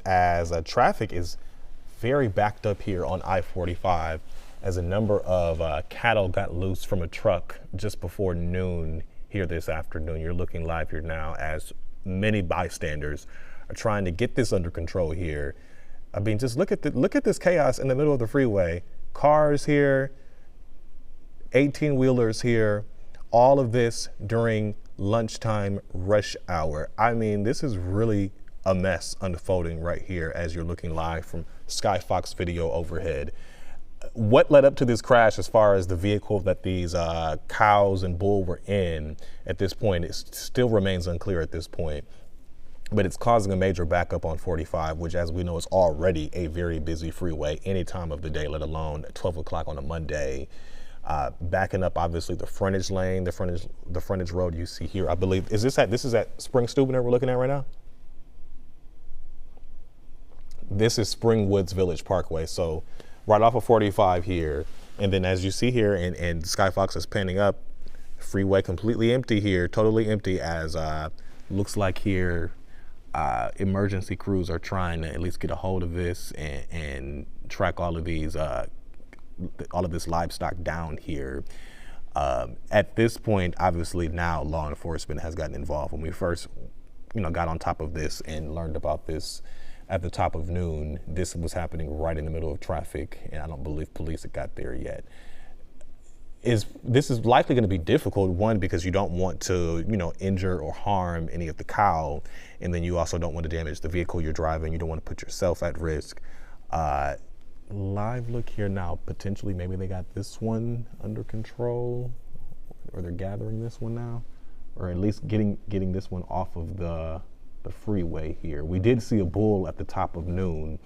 As traffic is very backed up here on I-45 as a number of cattle got loose from a truck just before noon here this afternoon. You're looking live here now as many bystanders are trying to get this under control here. I mean, just look at this chaos in the middle of the freeway. Cars here, 18-wheelers here, all of this during lunchtime rush hour. I mean, this is really a mess unfolding right here as you're looking live from Sky Fox video overhead. What led up to this crash as far as the vehicle that these cows and bull were in at this point, it still remains unclear at this point. But it's causing a major backup on 45, which, as we know, is already a very busy freeway any time of the day, let alone 12 o'clock on a Monday. Backing up, obviously, the frontage lane, the frontage road you see here. I believe, this is at Spring Steubener we're looking at right now? This is Springwoods Village Parkway, so right off of 45 here. And then as you see here, and Sky Fox is panning up, freeway completely empty here, totally empty, as looks like here emergency crews are trying to at least get a hold of this and track all of these, all of this livestock down here. At this point, obviously now law enforcement has gotten involved. When we first, got on top of this and learned about this at the top of noon, this was happening right in the middle of traffic, and I don't believe police have got there yet. This is likely going to be difficult, one, because you don't want to, injure or harm any of the cow, and then you also don't want to damage the vehicle you're driving. You don't want to put yourself at risk. Live look here now, potentially maybe they got this one under control, or they're gathering this one now, or at least getting this one off of the freeway here. We did see a bull at the top of noon.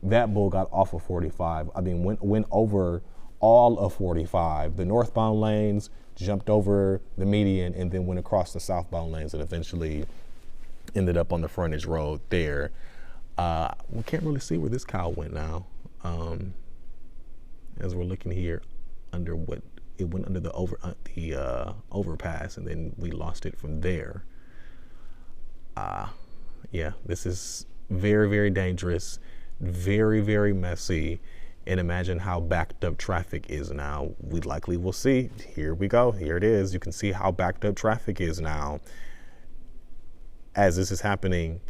That bull got off of 45. I mean, went over all of 45, the northbound lanes, jumped over the median, and then went across the southbound lanes and eventually ended up on the frontage road there. We can't really see where this cow went now. As we're looking here under it went under the overpass, and then we lost it from there. Yeah, this is very, very dangerous, very, very messy, and imagine how backed up traffic is now. We likely will see. Here we go. Here it is. You can see how backed up traffic is now as this is happening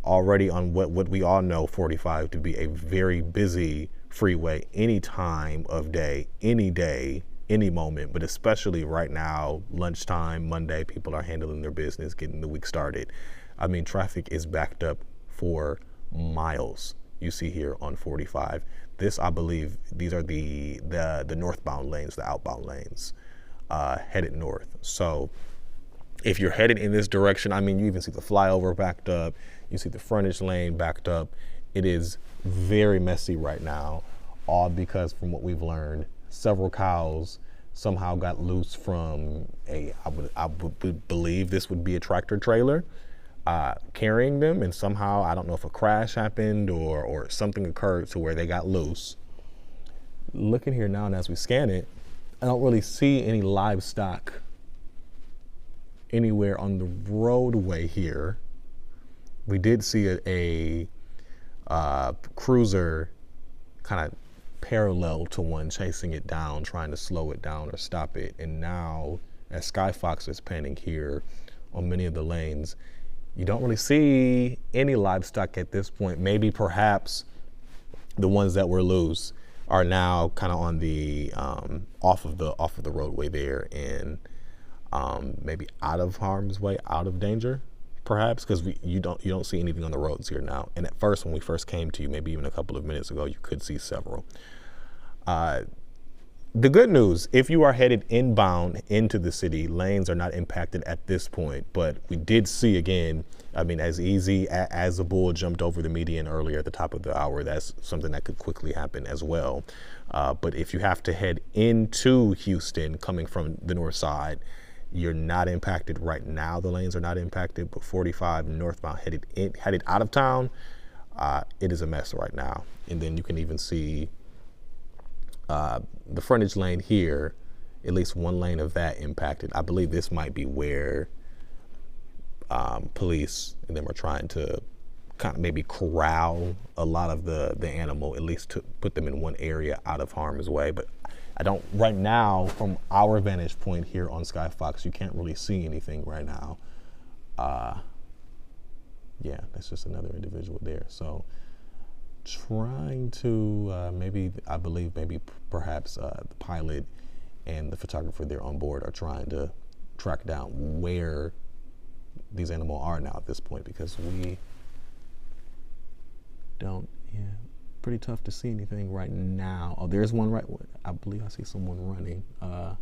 already on what we all know 45 to be a very busy freeway any time of day, any moment, but especially right now, lunchtime, Monday, people are handling their business, getting the week started. I mean, traffic is backed up for miles. You see here on 45. This, I believe, these are the northbound lanes, the outbound lanes, headed north. So if you're headed in this direction, I mean, you even see the flyover backed up. You see the frontage lane backed up. It is very messy right now, all because, from what we've learned, several cows somehow got loose from I would believe this would be a tractor trailer carrying them, and somehow, I don't know if a crash happened or something occurred to where they got loose. Looking here now, and as we scan it, I don't really see any livestock anywhere on the roadway here. We did see a cruiser kind of parallel to one, chasing it down, trying to slow it down or stop it. And now, as Sky Fox is panning here on many of the lanes, you don't really see any livestock at this point. Maybe perhaps the ones that were loose are now kind of on the off of the roadway there, and maybe out of harm's way, out of danger, perhaps, because you don't see anything on the roads here now. And at first, when we first came to you, maybe even a couple of minutes ago, you could see several. The good news, if you are headed inbound into the city, lanes are not impacted at this point. But we did see, again, I mean, as easy as the bull jumped over the median earlier at the top of the hour, that's something that could quickly happen as well. But if you have to head into Houston coming from the north side, you're not impacted right now. The lanes are not impacted, but 45 northbound headed out of town, it is a mess right now. And then you can even see the frontage lane here, at least one lane of that impacted. I believe this might be where police and them are trying to kind of maybe corral a lot of the animal, at least to put them in one area out of harm's way. But I don't, right now, from our vantage point here on Sky Fox, you can't really see anything right now. Yeah, that's just another individual there. So trying to perhaps the pilot and the photographer there on board are trying to track down where these animals are now at this point, because we don't, pretty tough to see anything right now. Oh, there's one right, I believe I see someone running. Yeah,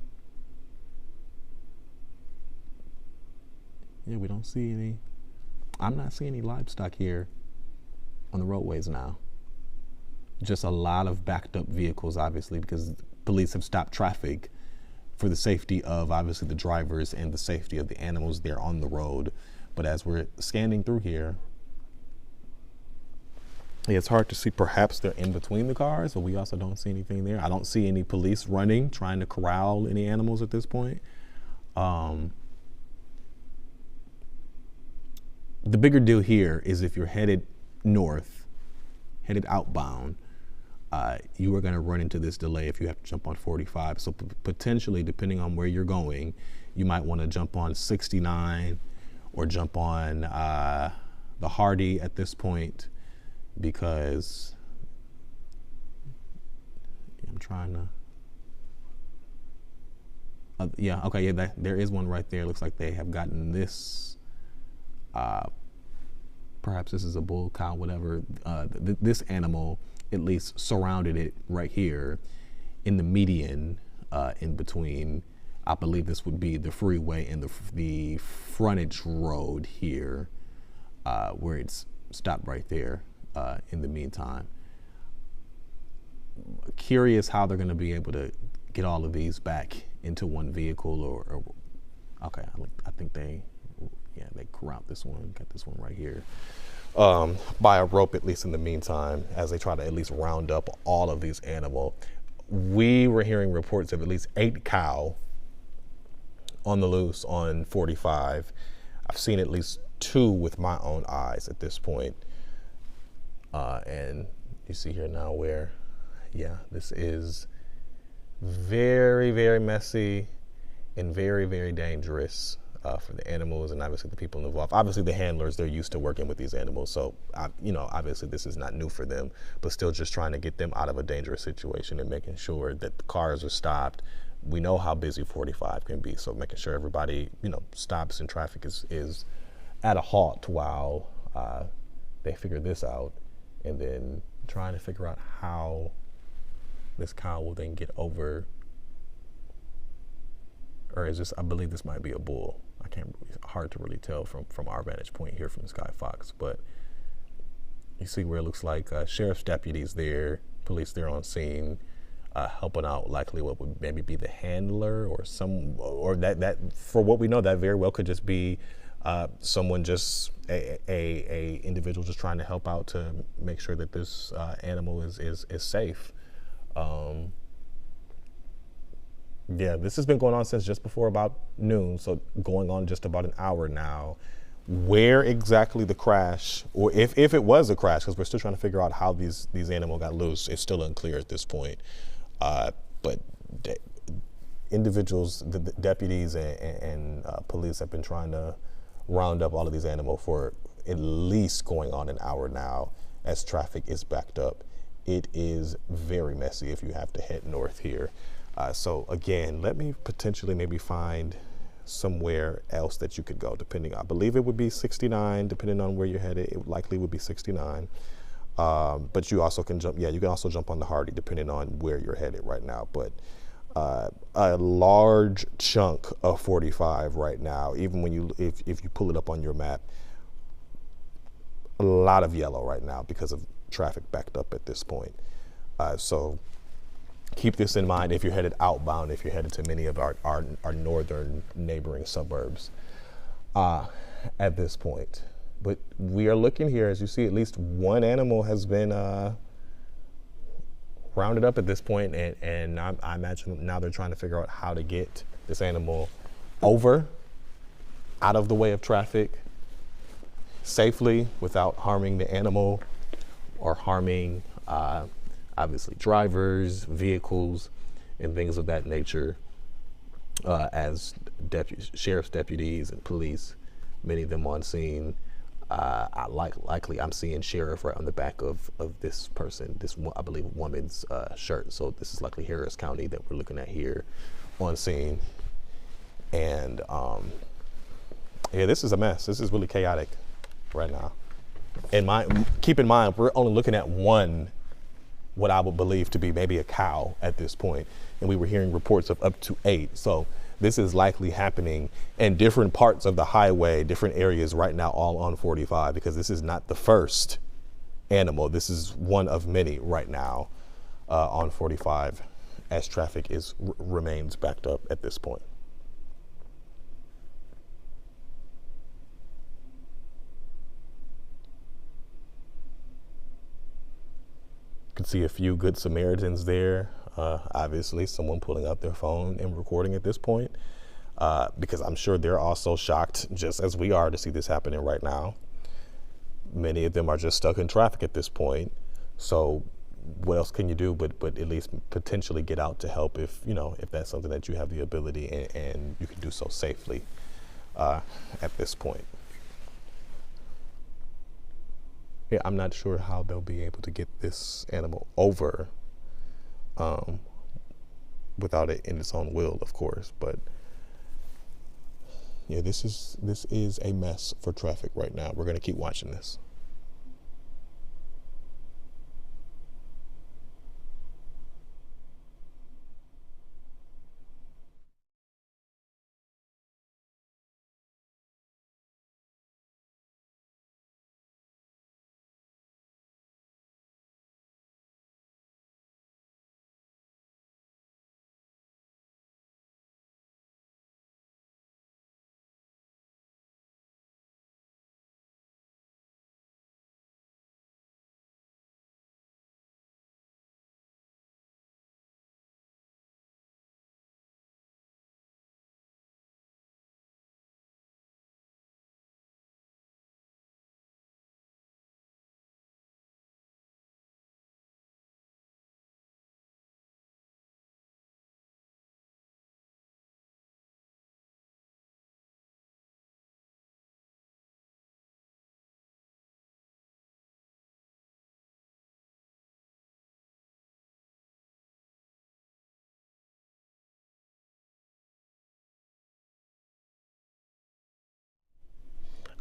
we don't see any, I'm not seeing any livestock here on the roadways now. Just a lot of backed up vehicles, obviously, because police have stopped traffic for the safety of obviously the drivers and the safety of the animals there on the road. But as we're scanning through here, it's hard to see. Perhaps they're in between the cars, but we also don't see anything there. I don't see any police running, trying to corral any animals at this point. The bigger deal here is if you're headed north, headed outbound, you are going to run into this delay if you have to jump on 45. So potentially, depending on where you're going, you might want to jump on 69 or jump on the Hardy at this point, because I'm trying to, there is one right there. Looks like they have gotten this, perhaps this is a bull, cow, whatever. This animal at least surrounded it right here in the median, in between, I believe this would be the freeway and the frontage road here, where it's stopped right there. In the meantime, curious how they're going to be able to get all of these back into one vehicle, or okay, I think they corralled this one, got this one right here, by a rope, at least in the meantime, as they try to at least round up all of these animals. We were hearing reports of at least 8 cow on the loose on 45. I've seen at least 2 with my own eyes at this point. And you see here now where, this is very, very messy and very, very dangerous for the animals and obviously the people involved. Obviously the handlers, they're used to working with these animals. So, obviously this is not new for them, but still just trying to get them out of a dangerous situation and making sure that the cars are stopped. We know how busy 45 can be. So making sure everybody, stops and traffic is at a halt while they figure this out. And then trying to figure out how this cow will then get over, or is this, I believe this might be a bull. I can't, it's hard to really tell from our vantage point here from Sky Fox, but you see where it looks like sheriff's deputies there, police there on scene, helping out likely what would maybe be the handler or that for what we know, that very well could just be someone, just a individual just trying to help out to make sure that this animal is safe. This has been going on since just before about noon, so going on just about an hour now. Where exactly the crash, or if it was a crash, because we're still trying to figure out how these animals got loose, it's still unclear at this point. But individuals, the deputies and police have been trying to round up all of these animals for at least going on an hour now, as traffic is backed up. It is very messy if you have to head north here. So again, let me potentially maybe find somewhere else that you could go, depending, I believe it would be 69, depending on where you're headed, it likely would be 69. But you also can jump, you can also jump on the Hardy depending on where you're headed right now. But a large chunk of 45 right now, even when if you pull it up on your map, a lot of yellow right now because of traffic backed up at this point. So keep this in mind if you're headed outbound, if you're headed to many of our northern neighboring suburbs at this point. But we are looking here, as you see, at least one animal has been rounded up at this point, and I imagine now they're trying to figure out how to get this animal over, out of the way of traffic, safely without harming the animal or harming obviously drivers, vehicles, and things of that nature. As sheriff's deputies and police, many of them on scene. Likely I'm seeing sheriff right on the back of this person, this I believe woman's shirt. So this is likely Harris County that we're looking at here on scene. And yeah, this is a mess. This is really chaotic right now. And keep in mind, we're only looking at one, what I would believe to be maybe a cow at this point. And we were hearing reports of up to 8. So this is likely happening in different parts of the highway, different areas right now, all on 45, because this is not the first animal. This is one of many right now on 45 as traffic remains backed up at this point. You can see a few good Samaritans there. Obviously, someone pulling out their phone and recording at this point, because I'm sure they're also shocked, just as we are, to see this happening right now. Many of them are just stuck in traffic at this point. So what else can you do but at least potentially get out to help if that's something that you have the ability and you can do so safely at this point. Yeah, I'm not sure how they'll be able to get this animal over without it in its own will, of course. But yeah, this is a mess for traffic right now. We're going to keep watching this.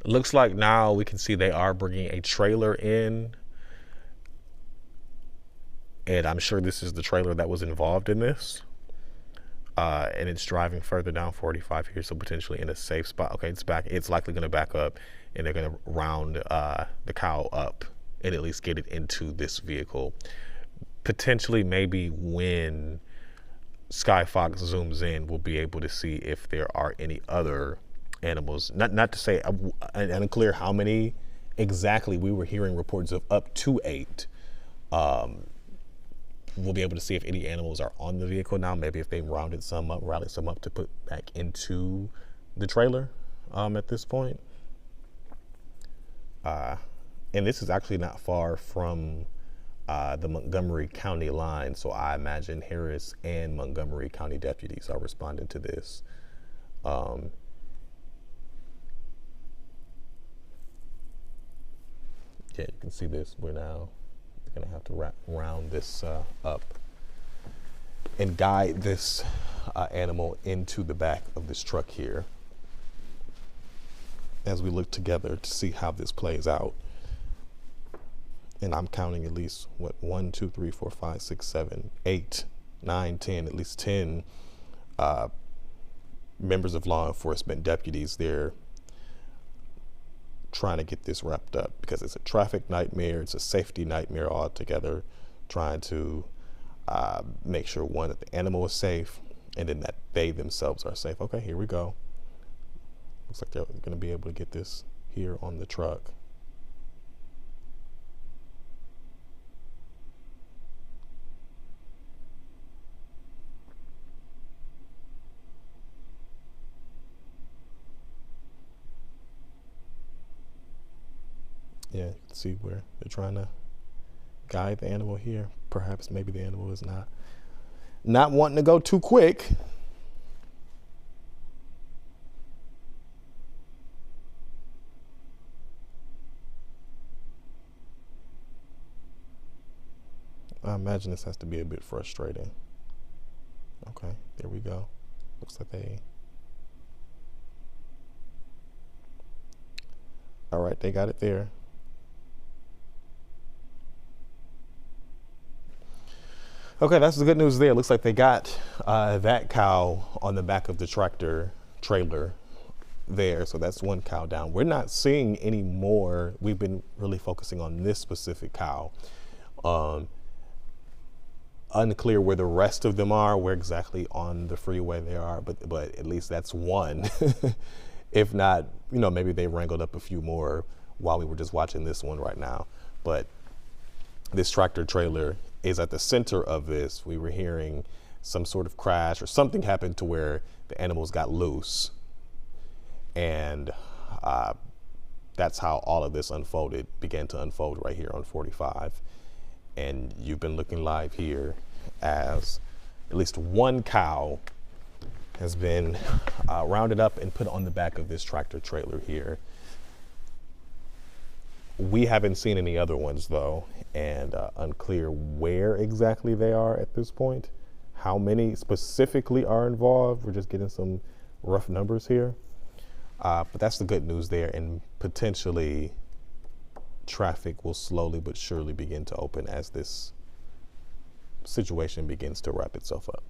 Looks like now we can see they are bringing a trailer in, and I'm sure this is the trailer that was involved in this. And it's driving further down 45 here, so potentially in a safe spot. Okay, it's back. It's likely going to back up, and they're going to round the cow up and at least get it into this vehicle. Potentially, maybe when Sky Fox zooms in, we'll be able to see if there are any other animals. Not to say unclear how many exactly. We were hearing reports of up to 8. We'll be able to see if any animals are on the vehicle now. Maybe if they rallied some up to put back into the trailer at this point. And this is actually not far from the Montgomery County line. So I imagine Harris and Montgomery County deputies are responding to this. Yeah, you can see this. We're now going to have to round this up and guide this animal into the back of this truck here as we look together to see how this plays out. And I'm counting at least 1, 2, 3, 4, 5, 6, 7, 8, 9, 10, at least 10 members of law enforcement, deputies there trying to get this wrapped up, because it's a traffic nightmare, it's a safety nightmare altogether, trying to make sure, one, that the animal is safe, and then that they themselves are safe. Okay, here we go. Looks like they're going to be able to get this here on the truck. Yeah, you can see where they're trying to guide the animal here. Perhaps maybe the animal is not wanting to go too quick. I imagine this has to be a bit frustrating. Okay, there we go. Looks like all right, they got it there. Okay, that's the good news there. Looks like they got that cow on the back of the tractor trailer there. So that's one cow down. We're not seeing any more. We've been really focusing on this specific cow. Unclear where the rest of them are, where exactly on the freeway they are, but at least that's one. If not, maybe they wrangled up a few more while we were just watching this one right now. But this tractor trailer is at the center of this. We were hearing some sort of crash or something happened to where the animals got loose. And that's how all of this began to unfold right here on 45. And you've been looking live here as at least one cow has been rounded up and put on the back of this tractor trailer here. We haven't seen any other ones though, and unclear where exactly they are at this point. How many specifically are involved? We're just getting some rough numbers here. But that's the good news there, and potentially traffic will slowly but surely begin to open as this situation begins to wrap itself up.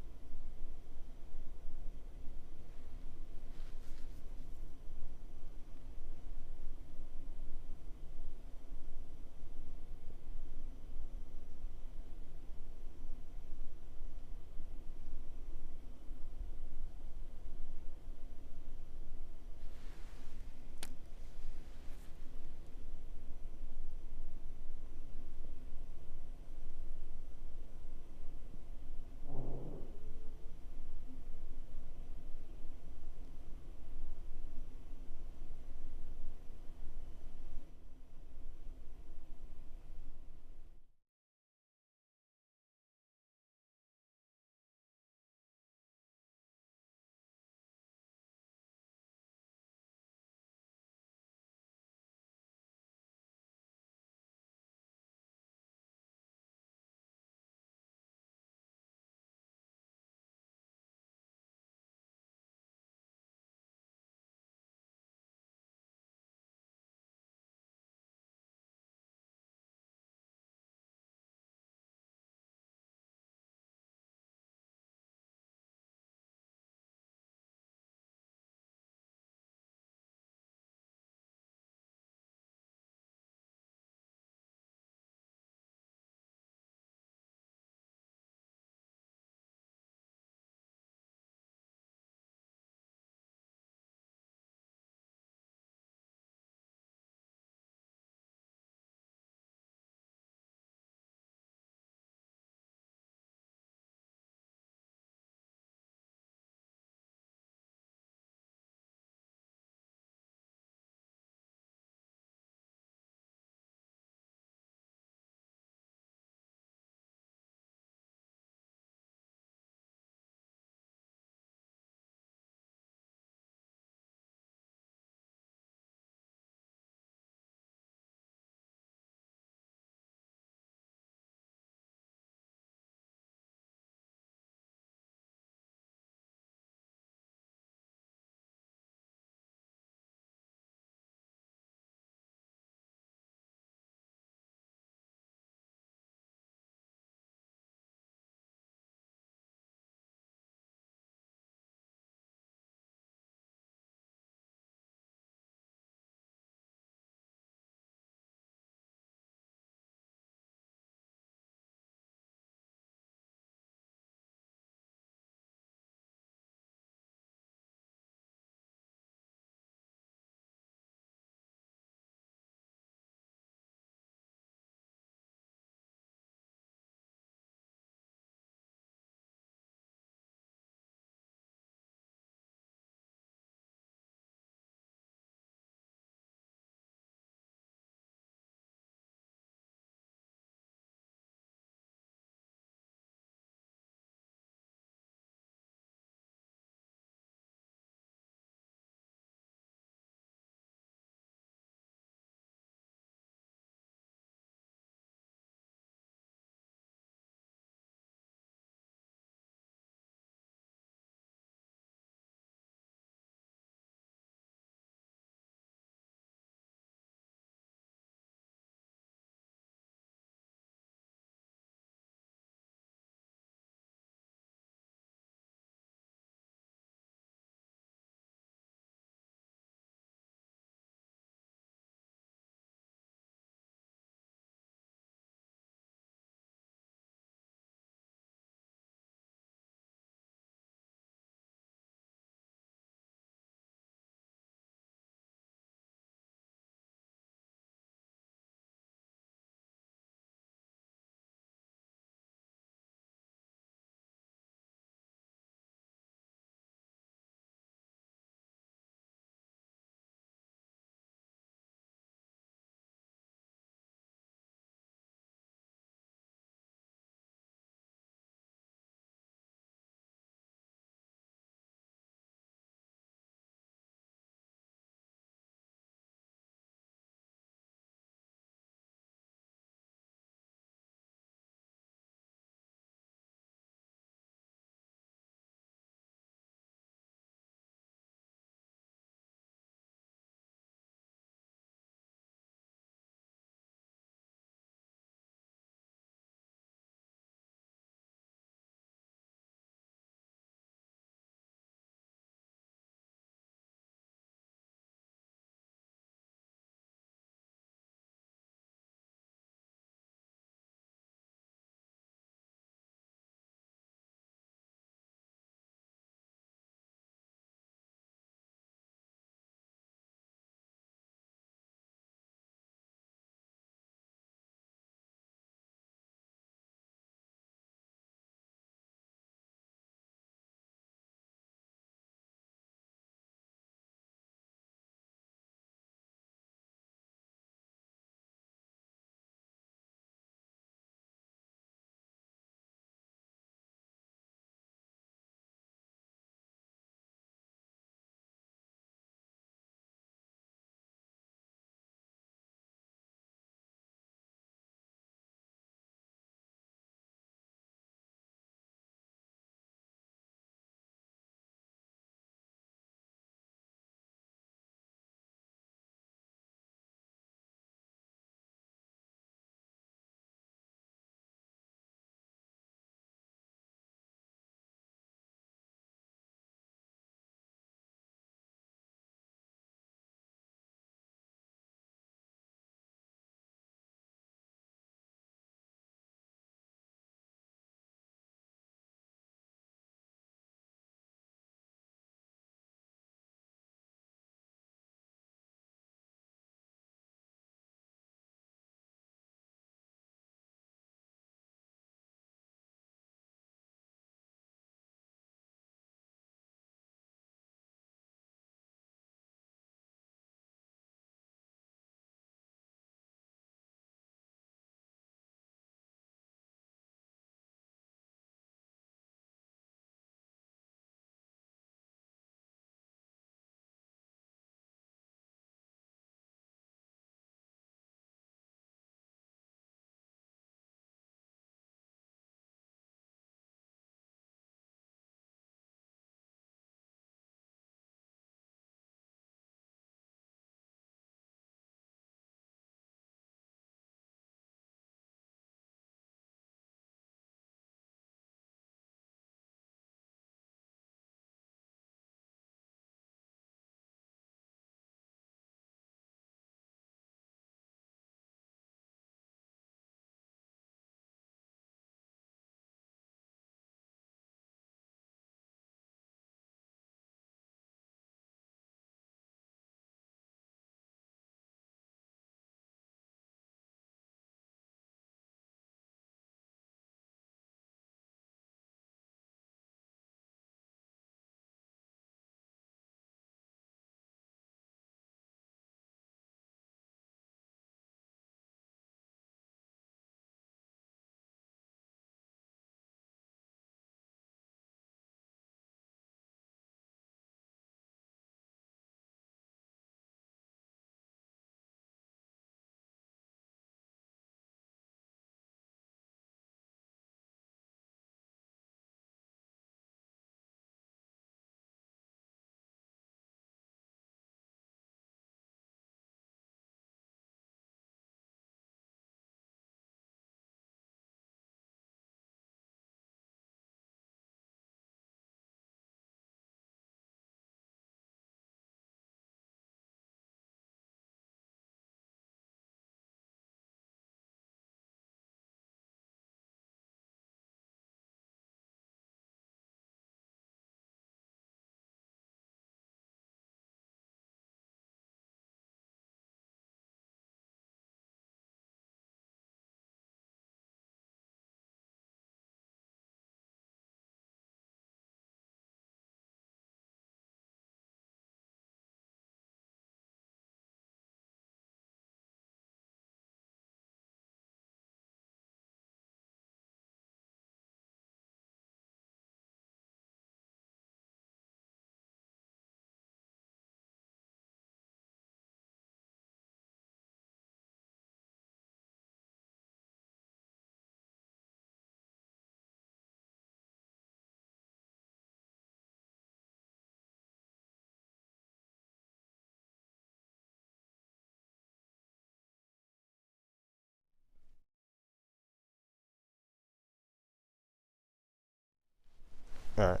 All right.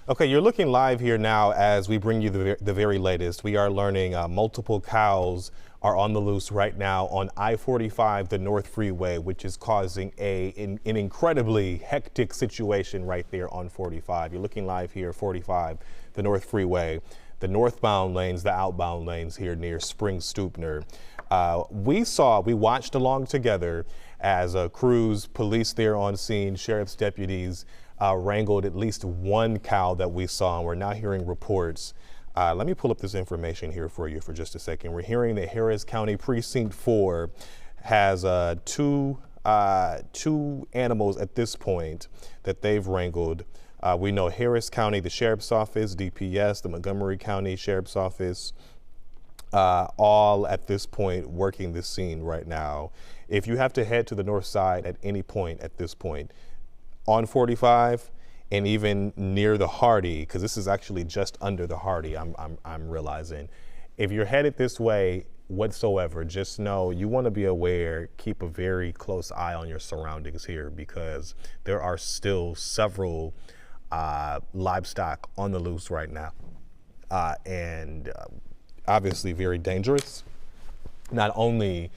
Okay, you're looking live here now as we bring you the very latest. We are learning multiple cows are on the loose right now on I-45, the North Freeway, which is causing an incredibly hectic situation right there on 45. You're looking live here, 45, the North Freeway, the northbound lanes, the outbound lanes here near Spring Stupner. We watched along together as crews, police there on scene, sheriff's deputies, wrangled at least one cow that we saw, and we're now hearing reports. Let me pull up this information here for you for just a second. We're hearing that Harris County Precinct 4 has two animals at this point that they've wrangled. We know Harris County, the Sheriff's Office, DPS, the Montgomery County Sheriff's Office, all at this point working this scene right now. If you have to head to the north side at any point at this point, on 45 and even near the Hardy, because this is actually just under the Hardy, I'm realizing. If you're headed this way whatsoever, just know you want to be aware, keep a very close eye on your surroundings here, because there are still several livestock on the loose right now, and obviously very dangerous, not only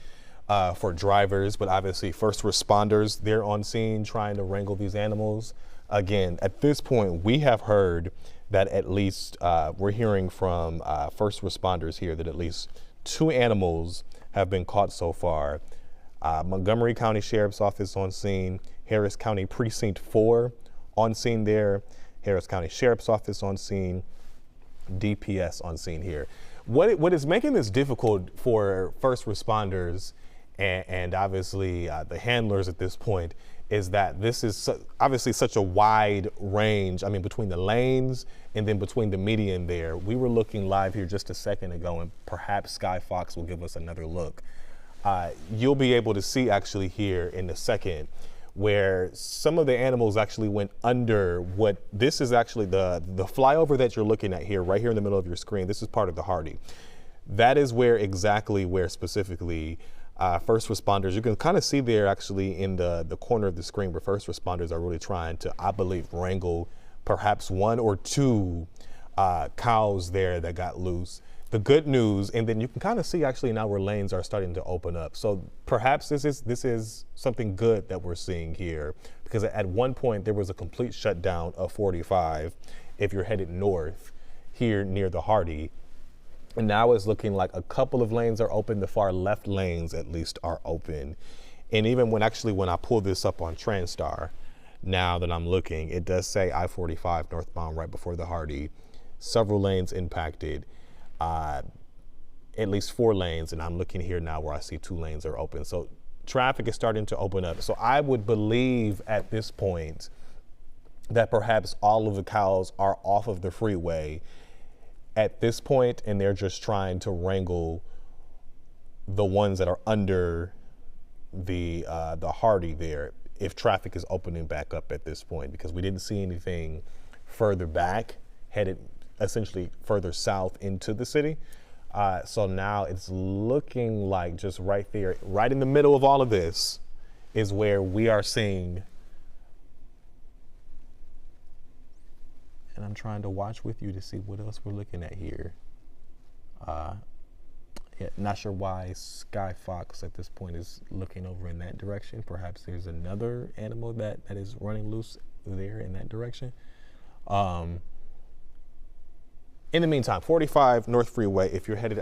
for drivers, but obviously first responders. They're on scene trying to wrangle these animals. Again, at this point, we have heard that at least, we're hearing from first responders here that at least 2 animals have been caught so far. Montgomery County Sheriff's Office on scene, Harris County Precinct 4 on scene there, Harris County Sheriff's Office on scene, DPS on scene here. What is making this difficult for first responders and obviously the handlers at this point is that this is obviously such a wide range. I mean, between the lanes and then between the median there. We were looking live here just a second ago, and perhaps Sky Fox will give us another look. You'll be able to see actually here in a second where some of the animals actually went under what this is actually the flyover that you're looking at here, right here in the middle of your screen. This is part of the Hardy. That is where specifically first responders, you can kind of see there actually in the corner of the screen where first responders are really trying to, I believe, wrangle perhaps 1 or 2 cows there that got loose. The good news, and then you can kind of see actually now where lanes are starting to open up. So perhaps this is something good that we're seeing here, because at one point there was a complete shutdown of 45 if you're headed north here near the Hardy. And now it's looking like a couple of lanes are open. The far left lanes at least are open. And even when I pull this up on TransStar, now that I'm looking, it does say I-45 northbound right before the Hardy. Several lanes impacted, at least 4 lanes. And I'm looking here now where I see 2 lanes are open. So traffic is starting to open up. So I would believe at this point that perhaps all of the cows are off of the freeway at this point, and they're just trying to wrangle the ones that are under the Hardy there, if traffic is opening back up at this point, because we didn't see anything further back, headed essentially further south into the city. So now it's looking like just right there, right in the middle of all of this is where we are seeing. And I'm trying to watch with you to see what else we're looking at here. Yeah, not sure why Sky Fox at this point is looking over in that direction. Perhaps there's another animal that is running loose there in that direction. In the meantime, 45 North Freeway, if you're headed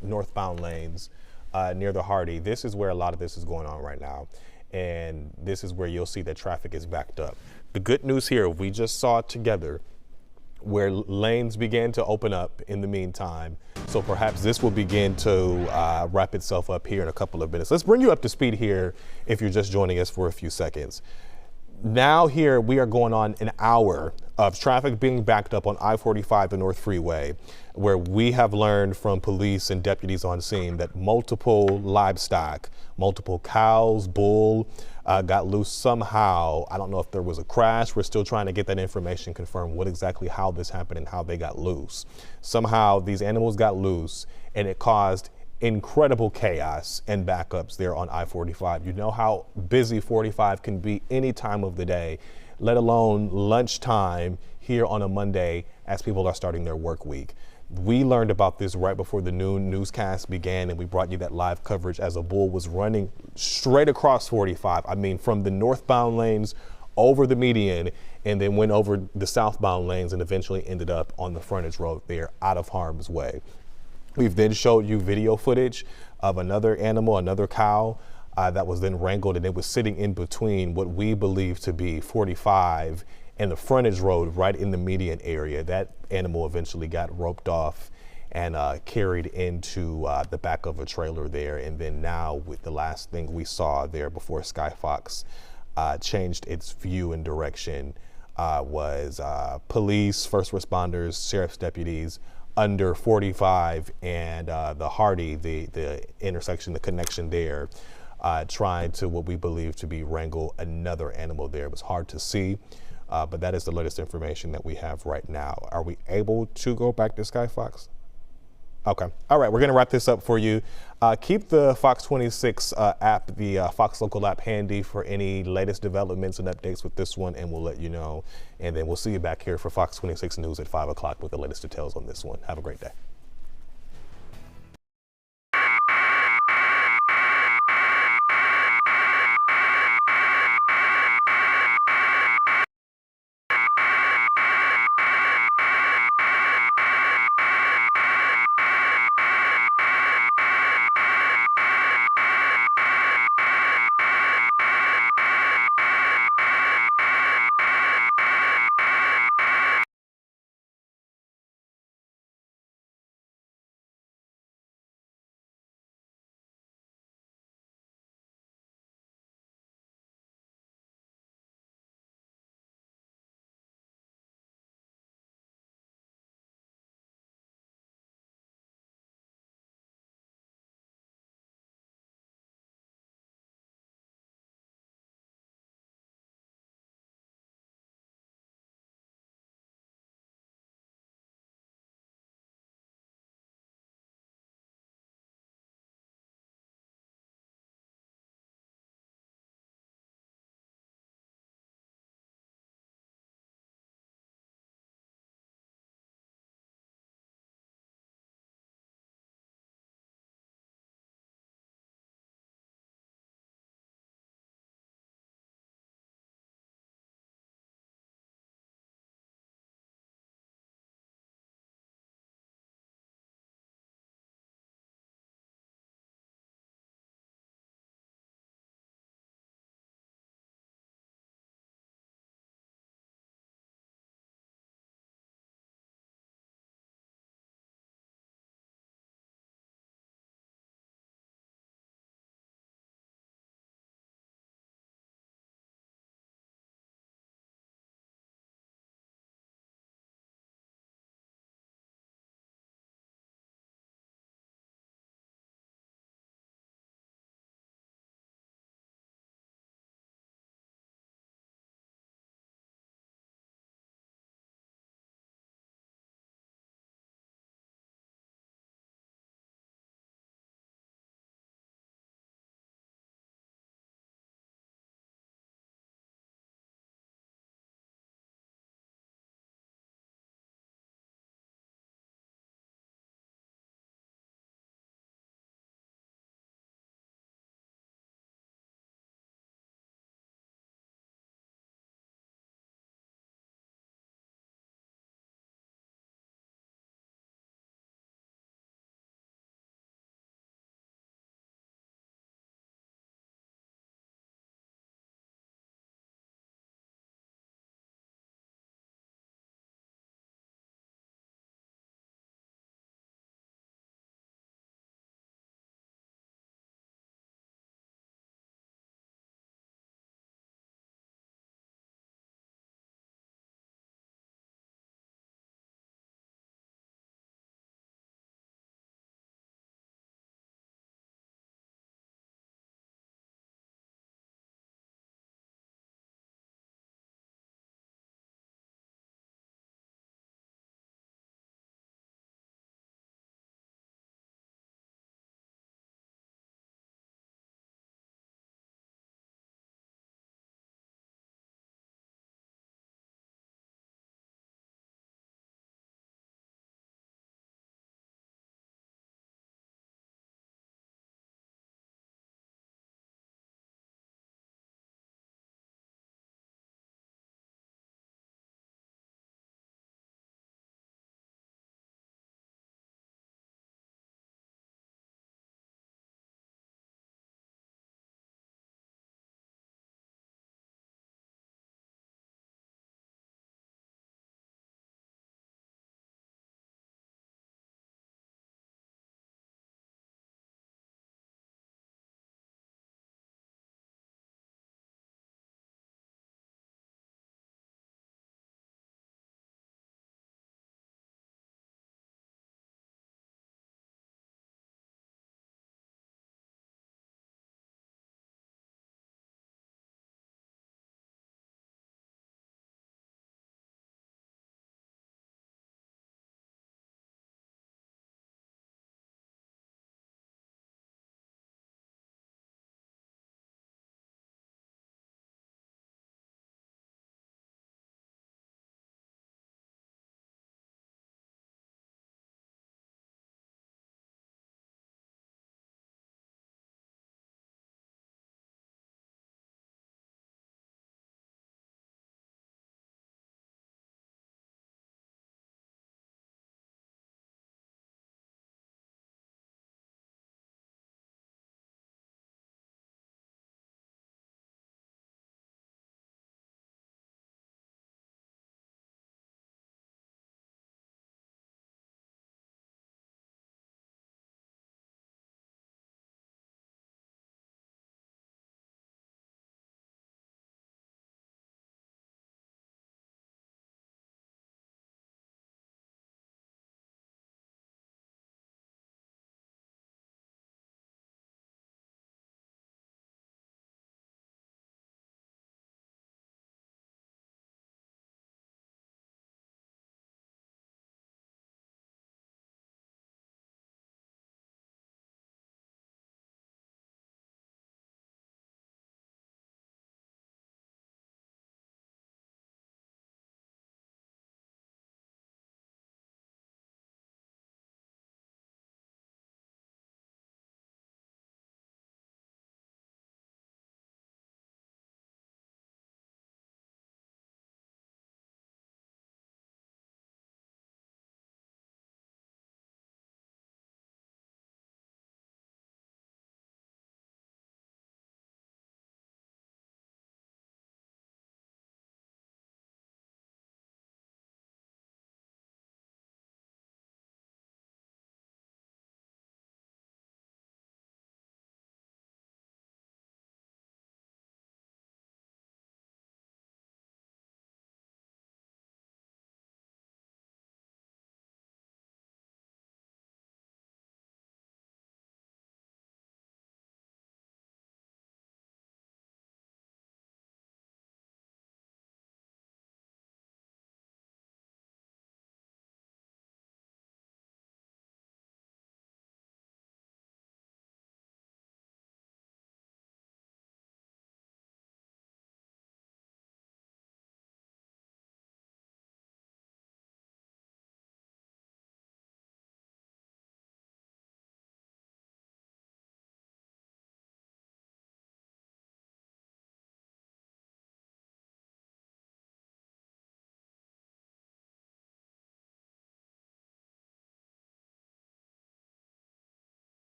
northbound lanes near the Hardy, this is where a lot of this is going on right now. And this is where you'll see that traffic is backed up. The good news here, we just saw together where lanes began to open up in the meantime. So perhaps this will begin to wrap itself up here in a couple of minutes. Let's bring you up to speed here if you're just joining us for a few seconds. Now here we are going on an hour of traffic being backed up on I-45, the North Freeway, where we have learned from police and deputies on scene that multiple livestock, multiple cows, bull, got loose somehow. I don't know if there was a crash. We're still trying to get that information confirmed, what exactly how this happened and how they got loose. Somehow these animals got loose and it caused incredible chaos and backups there on I-45. You know how busy 45 can be any time of the day, let alone lunchtime here on a Monday as people are starting their work week. We learned about this right before the noon newscast began, and we brought you that live coverage as a bull was running straight across 45. I mean, from the northbound lanes over the median, and then went over the southbound lanes and eventually ended up on the frontage road there out of harm's way. We've then showed you video footage of another animal, another cow, that was then wrangled, and it was sitting in between what we believe to be 45 and the frontage road right in the median area. That animal eventually got roped off and carried into the back of a trailer there. And then now with the last thing we saw there before Sky Fox changed its view and direction was police, first responders, sheriff's deputies under 45 and the Hardy, the intersection, the connection there, trying to what we believe to be wrangle another animal there. It was hard to see, but that is the latest information that we have right now. Are we able to go back to Sky Fox? Okay. All right. We're going to wrap this up for you. Keep the Fox 26 app, the Fox Local app, handy for any latest developments and updates with this one, and we'll let you know. And then we'll see you back here for Fox 26 News at 5 o'clock with the latest details on this one. Have a great day.